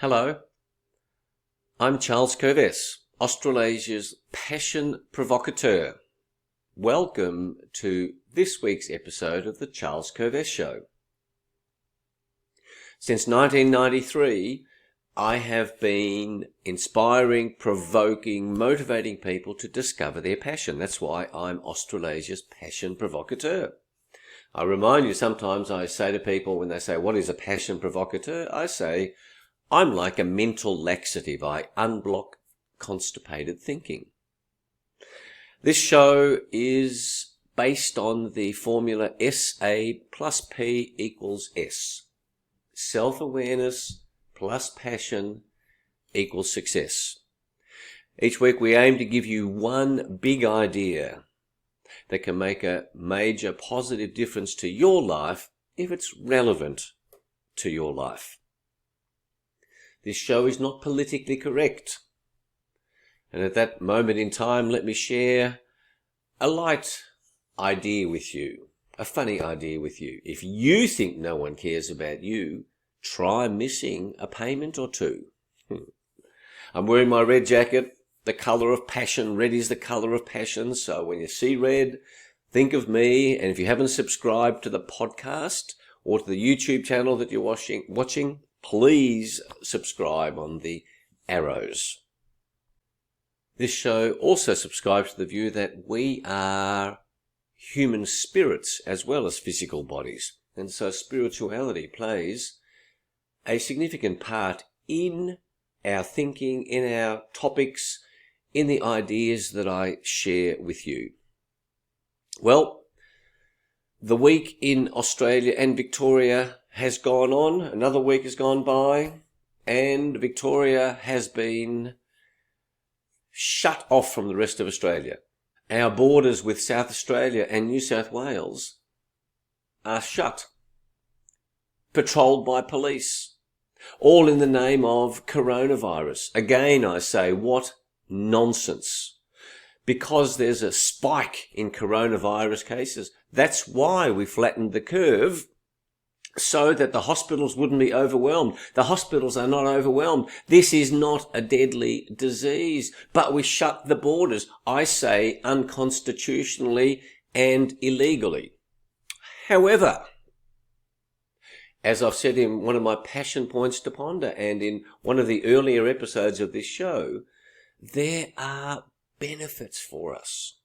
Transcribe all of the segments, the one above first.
Hello, I'm Charles Curves, Australasia's passion provocateur. Welcome to this week's episode of the Charles Curves Show. Since 1993, I have been inspiring, provoking, motivating people to discover their passion. That's why I'm Australasia's passion provocateur. I remind you, sometimes I say to people when they say, what is a passion provocateur? I say, I'm like a mental laxative. I unblock constipated thinking. This show is based on the formula SA plus P equals S. Self-awareness plus passion equals success. Each week we aim to give you one big idea that can make a major positive difference to your life if it's relevant to your life. This show is not politically correct. And at that moment in time, let me share a light idea with you, a funny idea with you. If you think no one cares about you, try missing a payment or two. I'm wearing my red jacket, the colour of passion. Red is the colour of passion. So when you see red, think of me. And if you haven't subscribed to the podcast or to the YouTube channel that you're watching, please subscribe on the arrows. This show also subscribes to the view that we are human spirits as well as physical bodies. And so spirituality plays a significant part in our thinking, in our topics, in the ideas that I share with you. Well, the week in Australia and Victoria has gone on. Another week has gone by, and Victoria has been shut off from the rest of Australia. Our borders with South Australia and New South Wales are shut, patrolled by police, all in the name of coronavirus. Again, I say, what nonsense. Because there's a spike in coronavirus cases. That's why we flattened the curve, so that the hospitals wouldn't be overwhelmed. The hospitals are not overwhelmed. This is not a deadly disease, but we shut the borders, I say unconstitutionally and illegally. However, as I've said in one of my passion points to ponder and in one of the earlier episodes of this show, there are benefits for us.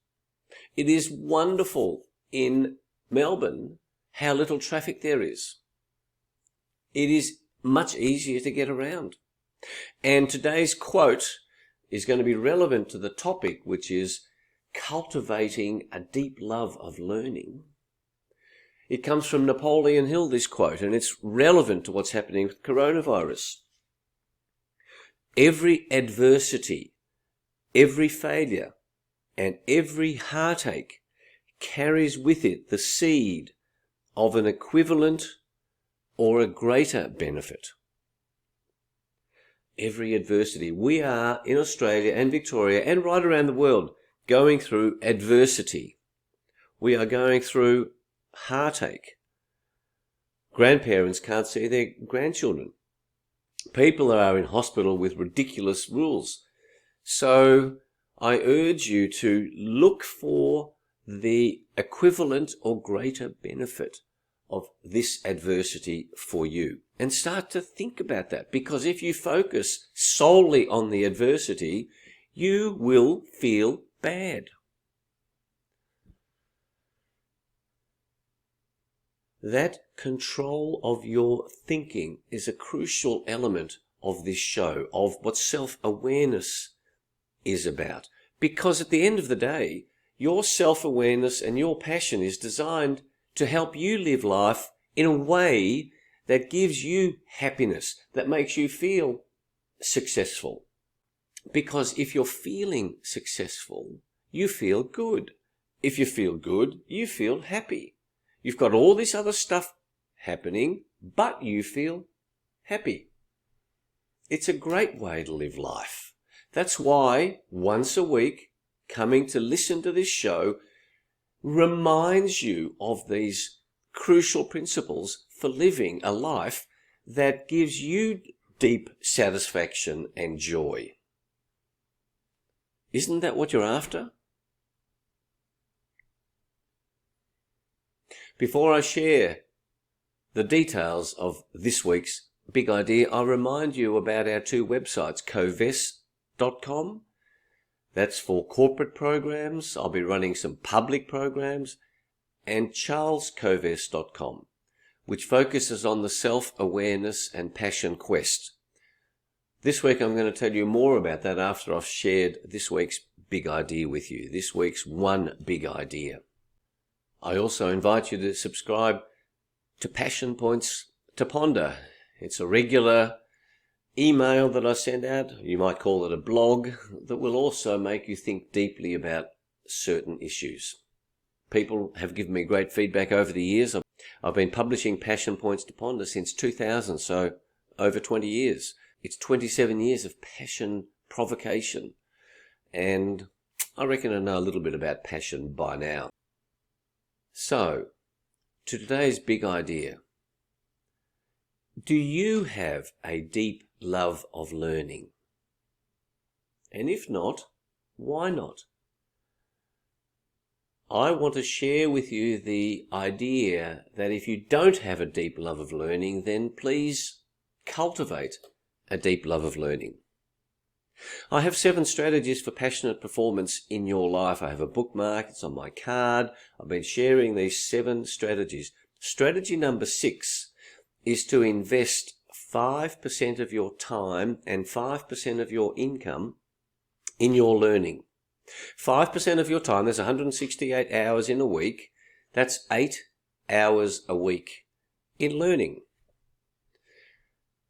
It is wonderful in Melbourne how little traffic there is. It is much easier to get around. And today's quote is going to be relevant to the topic, which is cultivating a deep love of learning. It comes from Napoleon Hill, this quote, and it's relevant to what's happening with coronavirus. Every adversity, every failure, and every heartache carries with it the seed of an equivalent or a greater benefit. Every adversity. We are in Australia and Victoria and right around the world going through adversity. We are going through heartache. Grandparents can't see their grandchildren. People are in hospital with ridiculous rules. So I urge you to look for the equivalent or greater benefit of this adversity for you and start to think about that, because if you focus solely on the adversity, you will feel bad. That control of your thinking is a crucial element of this show, of what self-awareness is about. Because at the end of the day, your self-awareness and your passion is designed to help you live life in a way that gives you happiness, that makes you feel successful. Because if you're feeling successful, you feel good. If you feel good, you feel happy. You've got all this other stuff happening, but you feel happy. It's a great way to live life. That's why once a week, coming to listen to this show reminds you of these crucial principles for living a life that gives you deep satisfaction and joy. Isn't that what you're after? Before I share the details of this week's big idea, I'll remind you about our two websites, covest.com. That's for corporate programs. I'll be running some public programs. And charlescovest.com, which focuses on the self-awareness and passion quest. This week I'm going to tell you more about that after I've shared this week's big idea with you, this week's one big idea. I also invite you to subscribe to Passion Points to Ponder. It's a regular email that I send out. You might call it a blog that will also make you think deeply about certain issues. People have given me great feedback over the years. I've been publishing Passion Points to Ponder since 2000, so over 20 years. It's 27 years of passion provocation. And I reckon I know a little bit about passion by now. So, to today's big idea. Do you have a deep love of learning? And if not, why not? I want to share with you the idea that if you don't have a deep love of learning, then please cultivate a deep love of learning. I have 7 strategies for passionate performance in your life. I have a bookmark, it's on my card. I've been sharing these 7 strategies. Strategy number 6 is to invest 5% of your time and 5% of your income in your learning. 5% of your time, there's 168 hours in a week. That's 8 hours a week in learning.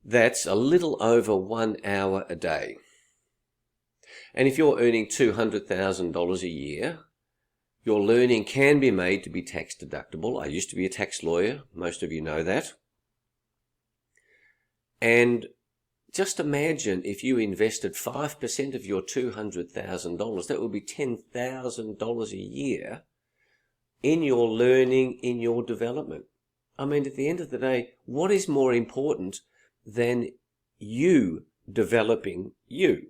That's a little over 1 hour a day. And if you're earning $200,000 a year, your learning can be made to be tax deductible. I used to be a tax lawyer. Most of you know that. And just imagine if you invested 5% of your $200,000, that would be $10,000 a year in your learning, in your development. I mean, at the end of the day, what is more important than you developing you?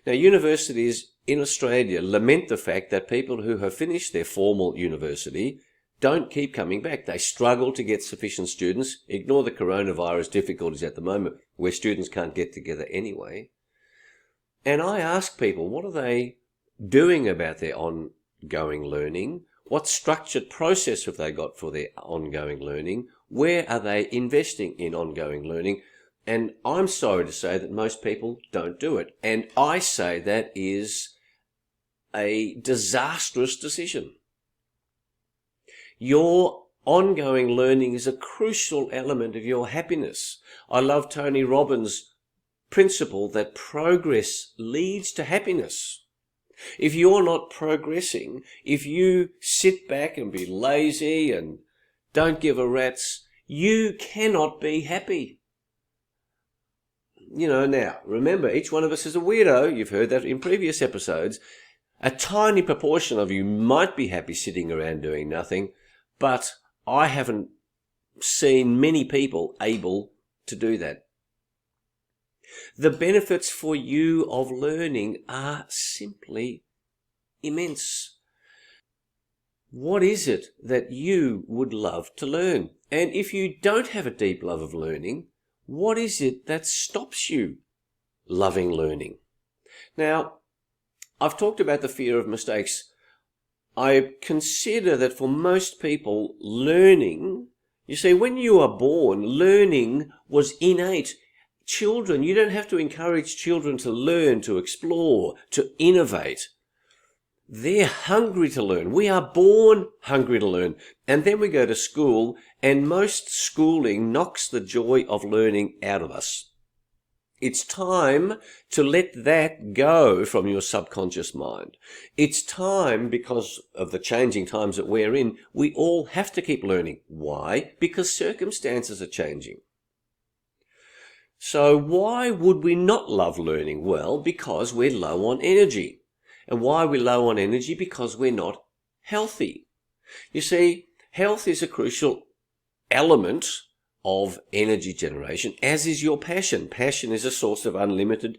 Now, universities in Australia lament the fact that people who have finished their formal university don't keep coming back. They struggle to get sufficient students. Ignore the coronavirus difficulties at the moment where students can't get together anyway. And I ask people, what are they doing about their ongoing learning? What structured process have they got for their ongoing learning? Where are they investing in ongoing learning? And I'm sorry to say that most people don't do it. And I say that is a disastrous decision. Your ongoing learning is a crucial element of your happiness. I love Tony Robbins' principle that progress leads to happiness. If you're not progressing, if you sit back and be lazy and don't give a rat's, you cannot be happy. Now, remember, each one of us is a weirdo. You've heard that in previous episodes. A tiny proportion of you might be happy sitting around doing nothing, but I haven't seen many people able to do that. The benefits for you of learning are simply immense. What is it that you would love to learn? And if you don't have a deep love of learning, what is it that stops you loving learning? Now, I've talked about the fear of mistakes. I consider that for most people, learning, you see, when you are born, learning was innate. Children, you don't have to encourage children to learn, to explore, to innovate. They're hungry to learn. We are born hungry to learn. And then we go to school, and most schooling knocks the joy of learning out of us. It's time to let that go from your subconscious mind. It's time, because of the changing times that we're in, we all have to keep learning. Why? Because circumstances are changing. So why would we not love learning? Well, because we're low on energy. And why are we low on energy? Because we're not healthy. You see, health is a crucial element of energy generation, as is your passion. Passion is a source of unlimited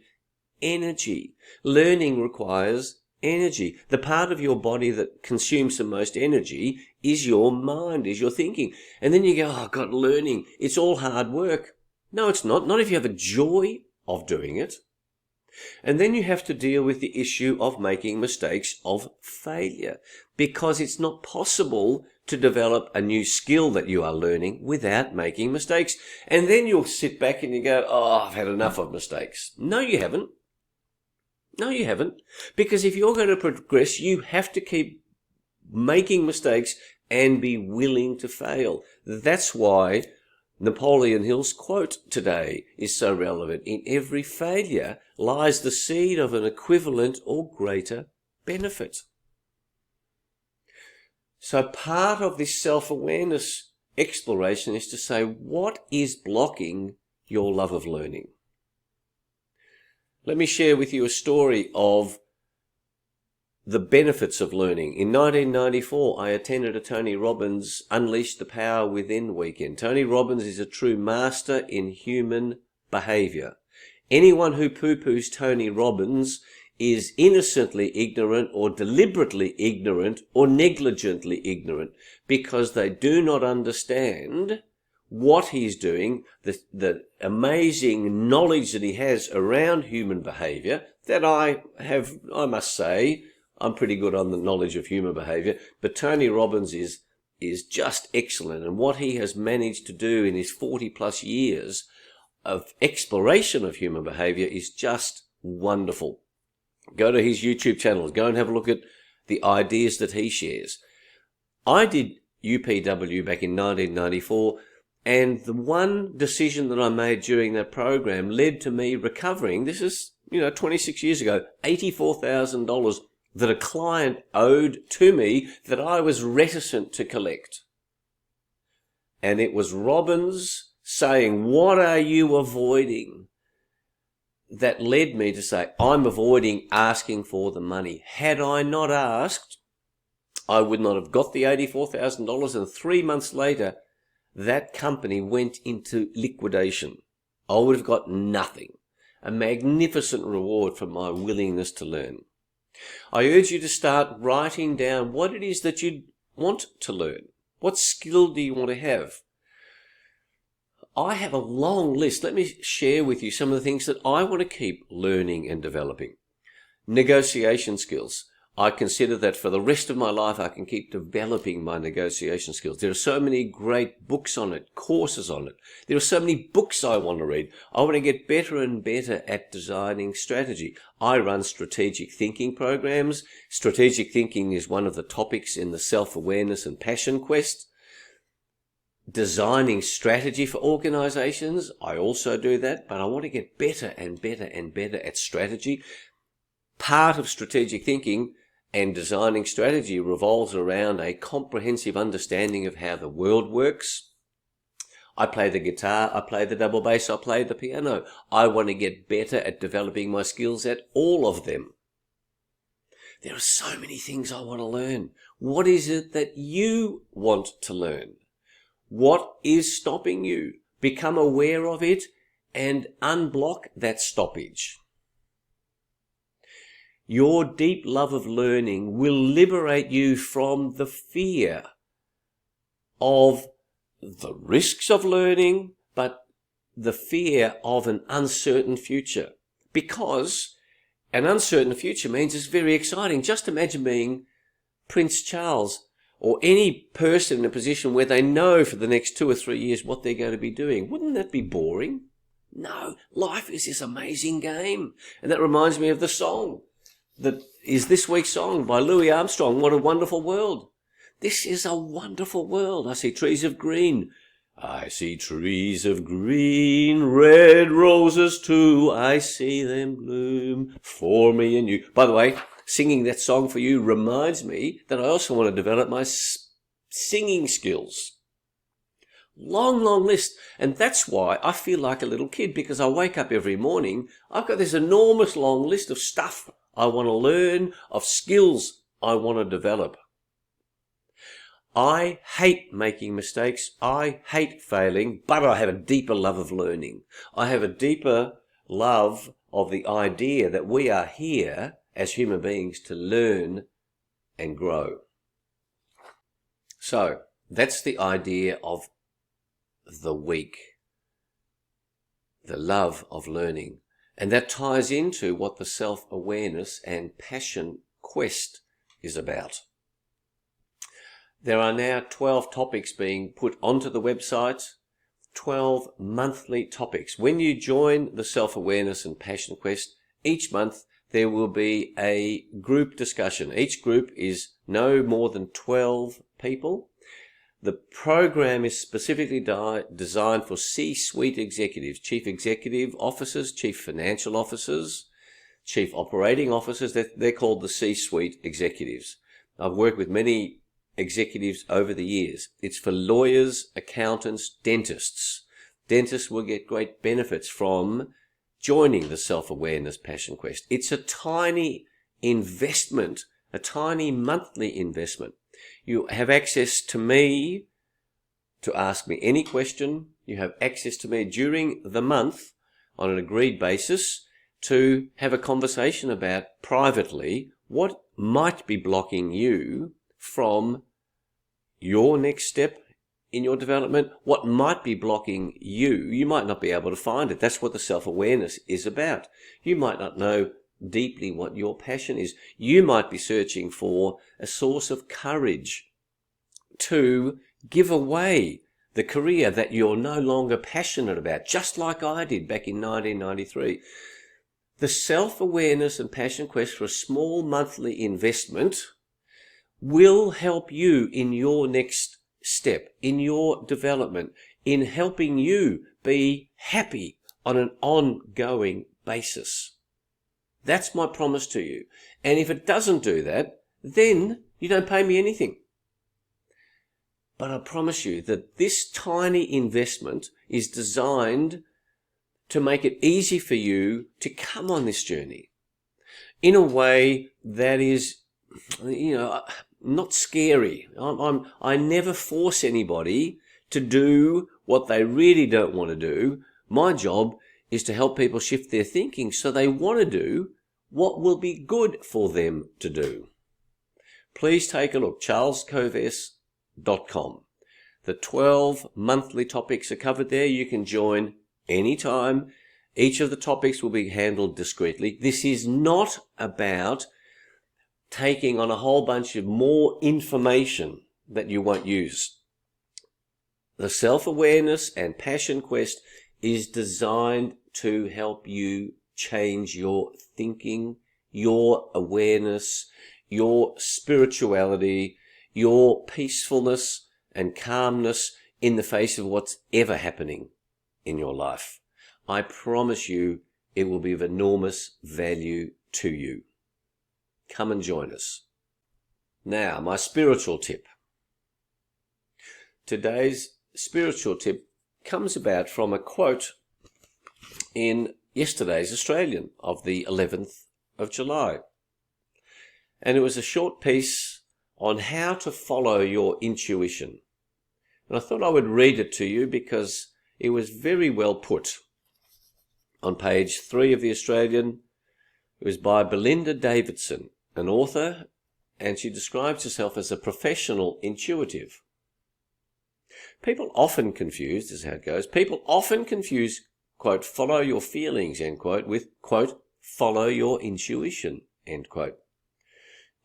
energy. Learning requires energy. The part of your body that consumes the most energy is your mind, is your thinking. And then you go, oh God, learning, it's all hard work. No, it's not. Not if you have a joy of doing it. And then you have to deal with the issue of making mistakes, of failure, because it's not possible to develop a new skill that you are learning without making mistakes. And then you'll sit back and you go, oh, I've had enough of mistakes. No, you haven't. No, you haven't. Because if you're going to progress, you have to keep making mistakes and be willing to fail. That's why Napoleon Hill's quote today is so relevant. In every failure lies the seed of an equivalent or greater benefit. So part of this self-awareness exploration is to say, what is blocking your love of learning? Let me share with you a story of the benefits of learning. In 1994, I attended a Tony Robbins Unleash the Power Within weekend. Tony Robbins is a true master in human behavior. Anyone who poo-poos Tony Robbins is innocently ignorant or deliberately ignorant or negligently ignorant, because they do not understand what he's doing, the amazing knowledge that he has around human behavior that I must say, I'm pretty good on the knowledge of human behavior, but Tony Robbins is just excellent. And what he has managed to do in his 40 plus years of exploration of human behavior is just wonderful. Go to his YouTube channels, go and have a look at the ideas that he shares. I did UPW back in 1994, and the one decision that I made during that program led to me recovering, this is, 26 years ago, $84,000 that a client owed to me that I was reticent to collect. And it was Robbins saying, what are you avoiding? That led me to say, I'm avoiding asking for the money. Had I not asked, I would not have got the $84,000, and 3 months later, that company went into liquidation. I would have got nothing. A magnificent reward for my willingness to learn. I urge you to start writing down what it is that you want to learn. What skill do you want to have? I have a long list. Let me share with you some of the things that I want to keep learning and developing. Negotiation skills. I consider that for the rest of my life I can keep developing my negotiation skills. There are so many great books on it, courses on it. There are so many books I want to read. I want to get better and better at designing strategy. I run strategic thinking programs. Strategic thinking is one of the topics in the self-awareness and passion quest. Designing strategy for organizations, I also do that, but I want to get better and better and better at strategy. Part of strategic thinking and designing strategy revolves around a comprehensive understanding of how the world works. I play the guitar, I play the double bass, I play the piano. I want to get better at developing my skills at all of them. There are so many things I want to learn. What is it that you want to learn? What is stopping you? Become aware of it and unblock that stoppage. Your deep love of learning will liberate you from the fear of the risks of learning, but the fear of an uncertain future. Because an uncertain future means it's very exciting. Just imagine being Prince Charles or any person in a position where they know for the next 2 or 3 years what they're going to be doing. Wouldn't that be boring? No, life is this amazing game. And that reminds me of the song that is this week's song by Louis Armstrong, What a Wonderful World. This is a wonderful world. I see trees of green. I see trees of green, red roses too. I see them bloom for me and you. By the way, singing that song for you reminds me that I also want to develop my singing skills. Long, long list. And that's why I feel like a little kid, because I wake up every morning. I've got this enormous long list of stuff I want to learn, of skills I want to develop. I hate making mistakes. I hate failing, but I have a deeper love of learning. I have a deeper love of the idea that we are here as human beings to learn and grow. So that's the idea of the week, the love of learning. And that ties into what the self-awareness and passion quest is about. There are now 12 topics being put onto the website, 12 monthly topics. When you join the self-awareness and passion quest, each month there will be a group discussion. Each group is no more than 12 people. The program is specifically designed for C-suite executives, chief executive officers, chief financial officers, chief operating officers. They're called the C-suite executives. I've worked with many executives over the years. It's for lawyers, accountants, dentists. Dentists will get great benefits from joining the self-awareness passion quest. It's a tiny investment, a tiny monthly investment. You have access to me to ask me any question. You have access to me during the month on an agreed basis to have a conversation about privately what might be blocking you from your next step in your development, what might be blocking you. You might not be able to find it. That's what the self-awareness is about. You might not know deeply what your passion is. You might be searching for a source of courage to give away the career that you're no longer passionate about, just like I did back in 1993. The self-awareness and passion quest for a small monthly investment will help you in your next step, in your development, in helping you be happy on an ongoing basis. That's my promise to you. And if it doesn't do that, then you don't pay me anything. But I promise you that this tiny investment is designed to make it easy for you to come on this journey in a way that is, not scary. I never force anybody to do what they really don't want to do. My job is to help people shift their thinking so they want to do what will be good for them to do. Please take a look, charlescoves.com. The 12 monthly topics are covered there. You can join anytime. Each of the topics will be handled discreetly. This is not about taking on a whole bunch of more information that you won't use. The self-awareness and passion quest is designed to help you change your thinking, your awareness, your spirituality, your peacefulness and calmness in the face of what's ever happening in your life. I promise you it will be of enormous value to you. Come and join us. Now, my spiritual tip. Today's spiritual tip comes about from a quote in yesterday's Australian of the 11th of July. And it was a short piece on how to follow your intuition. And I thought I would read it to you because it was very well put. On page 3 of the Australian, it was by Belinda Davidson, an author, and she describes herself as a professional intuitive. People often confuse, this is how it goes, people often confuse, quote, follow your feelings, end quote, with, quote, follow your intuition, end quote.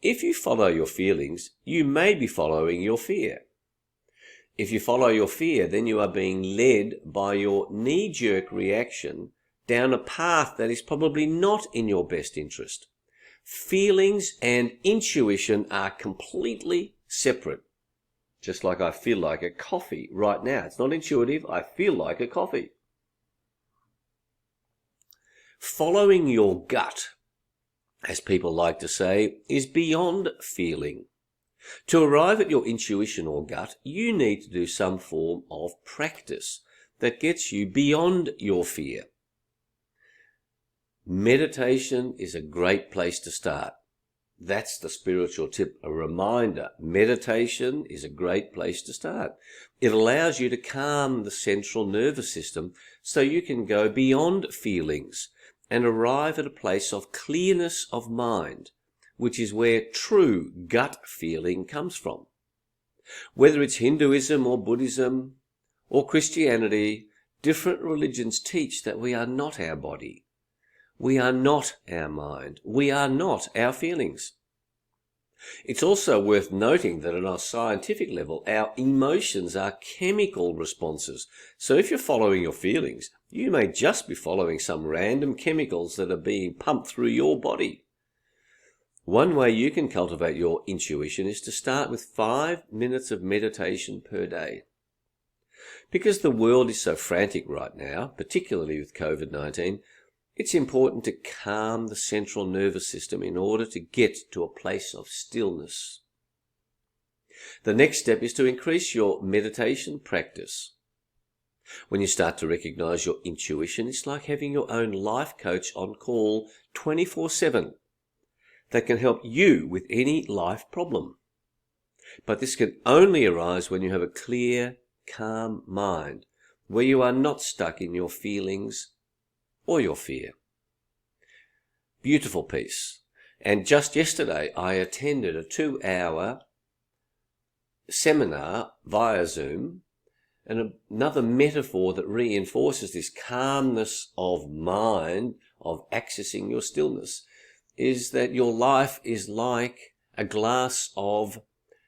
If you follow your feelings, you may be following your fear. If you follow your fear, then you are being led by your knee-jerk reaction down a path that is probably not in your best interest. Feelings and intuition are completely separate. Just like I feel like a coffee right now. It's not intuitive. I feel like a coffee. Following your gut, as people like to say, is beyond feeling. To arrive at your intuition or gut, you need to do some form of practice that gets you beyond your fear. Meditation is a great place to start. That's the spiritual tip, a reminder. Meditation is a great place to start. It allows you to calm the central nervous system so you can go beyond feelings and arrive at a place of clearness of mind, which is where true gut feeling comes from. Whether it's Hinduism or Buddhism or Christianity, different religions teach that we are not our body. We are not our mind. We are not our feelings. It's also worth noting that at a scientific level, our emotions are chemical responses. So if you're following your feelings, you may just be following some random chemicals that are being pumped through your body. One way you can cultivate your intuition is to start with 5 minutes of meditation per day. Because the world is so frantic right now, particularly with COVID-19, it's important to calm the central nervous system in order to get to a place of stillness. The next step is to increase your meditation practice. When you start to recognize your intuition, it's like having your own life coach on call 24/7 that can help you with any life problem. But this can only arise when you have a clear, calm mind, where you are not stuck in your feelings or your fear. Beautiful piece. And just yesterday, I attended a 2-hour seminar via Zoom, and another metaphor that reinforces this calmness of mind, of accessing your stillness, is that your life is like a glass of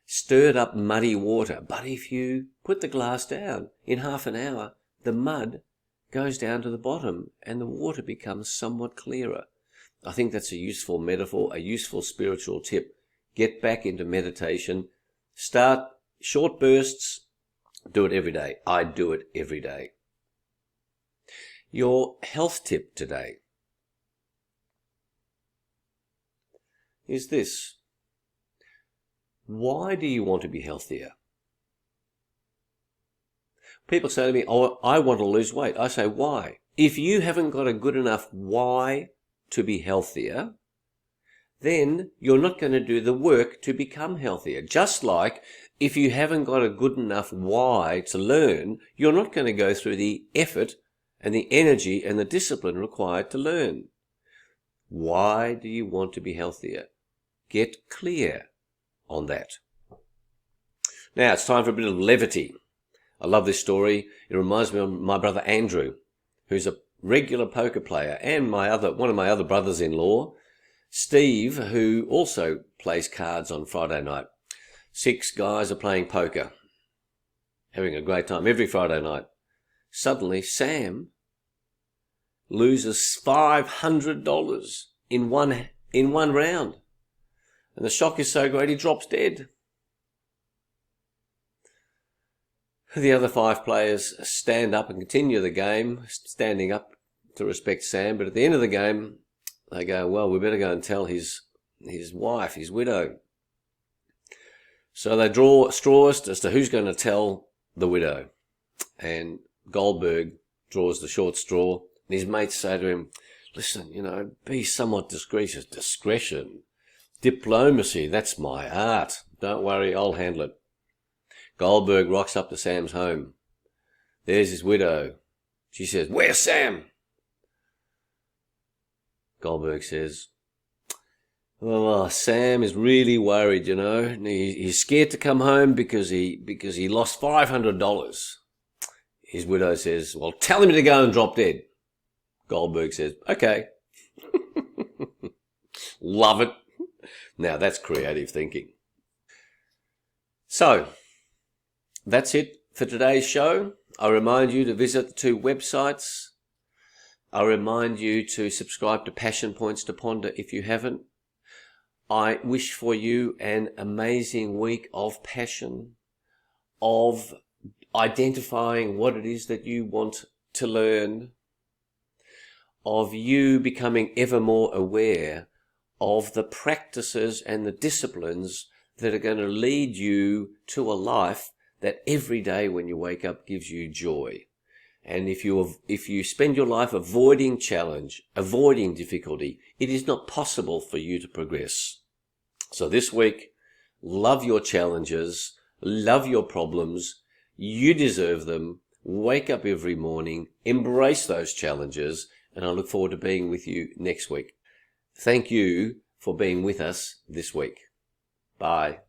stirred up muddy water. But if you put the glass down in half an hour, the mud goes down to the bottom and the water becomes somewhat clearer. I think that's a useful metaphor, a useful spiritual tip. Get back into meditation. Start short bursts. Do it every day. I do it every day. Your health tip today is this. Why do you want to be healthier? People say to me, oh, I want to lose weight. I say, why? If you haven't got a good enough why to be healthier, then you're not going to do the work to become healthier. Just like if you haven't got a good enough why to learn, you're not going to go through the effort and the energy and the discipline required to learn. Why do you want to be healthier? Get clear on that. Now it's time for a bit of levity. I love this story. It reminds me of my brother Andrew, who's a regular poker player, and one of my other brothers-in-law, Steve, who also plays cards on Friday night. 6 guys are playing poker, having a great time every Friday night. Suddenly, Sam loses $500 in one round. And the shock is so great he drops dead. The other 5 players stand up and continue the game, standing up to respect Sam. But at the end of the game, they go, well, we better go and tell his wife, his widow. So they draw straws as to who's going to tell the widow. And Goldberg draws the short straw. And his mates say to him, listen, be somewhat discreet. Discretion. Diplomacy, that's my art. Don't worry, I'll handle it. Goldberg rocks up to Sam's home. There's his widow. She says, where's Sam? Goldberg says, well, Sam is really worried, He's scared to come home because he lost $500. His widow says, well, tell him to go and drop dead. Goldberg says, okay. Love it. Now that's creative thinking. So, that's it for today's show. I remind you to visit the 2 websites. I remind you to subscribe to Passion Points to Ponder if you haven't. I wish for you an amazing week of passion, of identifying what it is that you want to learn, of you becoming ever more aware of the practices and the disciplines that are going to lead you to a life that every day when you wake up gives you joy. And if you spend your life avoiding challenge, avoiding difficulty, it is not possible for you to progress. So this week, love your challenges, love your problems. You deserve them. Wake up every morning, embrace those challenges, and I look forward to being with you next week. Thank you for being with us this week. Bye.